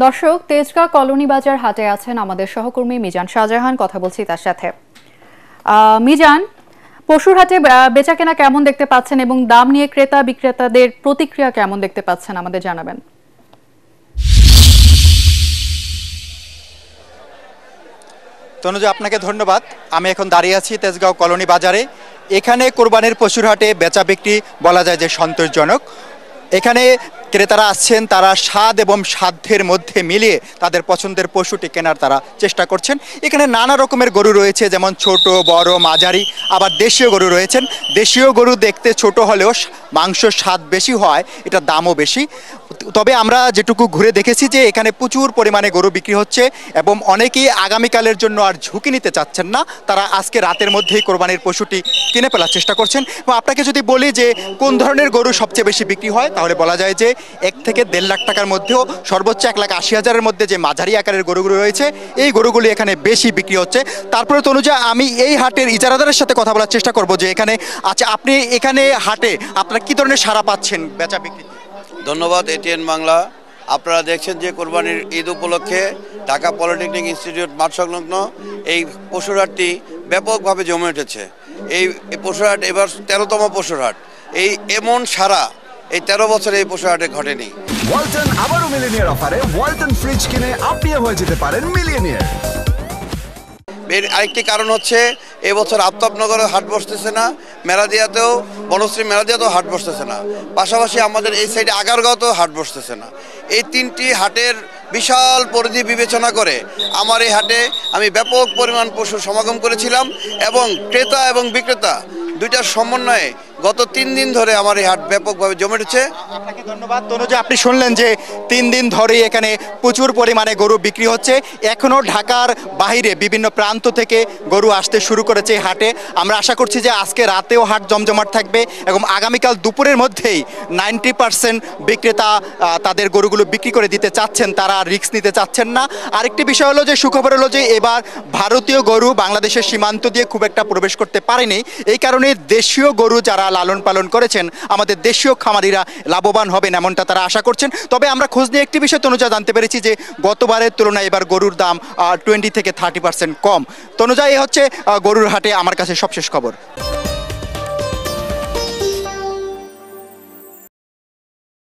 দর্শক, তেজগাঁও কলোনি বাজার হাটে আছেন আমাদের সহকর্মী মিজান শাহজাহান। কথা বলছি তার সাথে। মিজান, পশুর হাটে বেচাকেনা কেমন দেখতে পাচ্ছেন এবং দাম নিয়ে ক্রেতা বিক্রেতাদের প্রতিক্রিয়া কেমন দেখতে পাচ্ছেন আমাদের জানাবেন। তনুজা, আপনাকে ধন্যবাদ। আমি এখন দাঁড়িয়ে আছি তেজগাঁও কলোনি বাজারে। এখানে কোরবানির পশুর হাটে বেচা বিক্রি বলা যায় যে সন্তোষজনক। এখানে ক্রেতারা আসছেন, তারা স্বাদ এবং সাধ্যের মধ্যে মিলিয়ে তাদের পছন্দের পশুটি কেনার তারা চেষ্টা করছেন। এখানে নানা রকমের গরু রয়েছে, যেমন ছোট, বড়, মাঝারি, আবার দেশীয় গরু রয়েছেন। দেশীয় গরু দেখতে ছোট হলেও মাংস স্বাদ বেশি হয়, এটা দামও বেশি। তবে আমরা যেটুকু ঘুরে দেখেছি যে এখানে প্রচুর পরিমাণে গরু বিক্রি হচ্ছে এবং অনেকেই আগামীকালের জন্য আর ঝুঁকি নিতে চাচ্ছেন না। তারা আজকে রাতের মধ্যেই কোরবানির পশুটি কিনে ফেলার চেষ্টা করছেন। এবং আপনাকে যদি বলি যে কোন ধরনের গরু সবচেয়ে বেশি বিক্রি হয়, তাহলে বলা যায় যে 1 থেকে 1.5 লাখ টাকার মধ্যেও সর্বোচ্চ 1,80,000-এর মধ্যে যে মাঝারি আকারের গরুগুলো রয়েছে, এই গরুগুলি এখানে বেশি বিক্রি হচ্ছে। তারপরে তনুজা, আমি এই হাটের ইজারাদারের সাথে কথা বলার চেষ্টা করব যে এখানে আচ্ছা, আপনি এখানে হাটে আপনারা কি ধরনের সাড়া পাচ্ছেন বেচা বিক্রি? ধন্যবাদ এটিএন বাংলা। আপনারা দেখছেন যে কোরবানির ঈদ উপলক্ষে ঢাকা পলিটেকনিক ইনস্টিটিউট মাঠ সংলগ্ন এই পশুর হাটটি ব্যাপকভাবে জমে উঠেছে। এই পশুর হাট এবার 13তম পশুর হাট। এমন সারা এই 13 বছরে এই পশুর হাটে ঘটেনি। ওয়ালটন আবারও মিলিয়নিয়ার অফারে ওয়ালটন ফ্রিজ কিনে আপনিও হয়ে যেতে পারেন মিলিয়নিয়ার। এর আরেকটি কারণ হচ্ছে এবছর আফতাবনগরে হাট বসতেছে না, মেলাদিয়াতেও, বনশ্রী মেলাদিয়াতেও হাট বসতেছে না। পাশাপাশি আমাদের এই সাইডে আগারগাঁওতেও হাট বসতেছে না। এই 3টি হাটের বিশাল পরিধি বিবেচনা করে আমার এই হাটে আমি ব্যাপক পরিমাণ পশুর সমাগম করেছিলাম এবং ক্রেতা এবং বিক্রেতা দুইটার সমন্বয়ে গত 3 দিন ধরে আমার এই হাট ব্যাপকভাবে জমে উঠেছে। আপনাকে ধন্যবাদ তনুজা। আপনি শুনলেন যে 3 দিন ধরেই এখানে প্রচুর পরিমাণে গরু বিক্রি হচ্ছে। এখনও ঢাকার বাইরে বিভিন্ন প্রান্ত থেকে গরু আসতে শুরু করেছে হাটে। আমরা আশা করছি যে আজকে রাতেও হাট জমজমাট থাকবে এবং আগামীকাল দুপুরের মধ্যেই 90% বিক্রেতা তাদের গরুগুলো বিক্রি করে দিতে চাচ্ছেন, তারা রিস্ক নিতে চাচ্ছেন না। আরেকটি বিষয় হলো যে সুখবর হলো যে এবার ভারতীয় গরু বাংলাদেশের সীমান্ত দিয়ে খুব একটা প্রবেশ করতে পারেনি। এই কারণে দেশীয় গরু যারা লালন পালন করেছেন, আমাদের দেশীয় খামারিরা লাভবান হবেন এমনটা তারা আশা করছেন। তবে আমরা খোঁজ নিয়ে একটি বিষয় তনুজা জানতে পেরেছি যে গতবারের তুলনায় এবার গরুর দাম 20 থেকে 30% কম। তনুজা, এই হচ্ছে গরুর হাটে আমার কাছে সবশেষ খবর।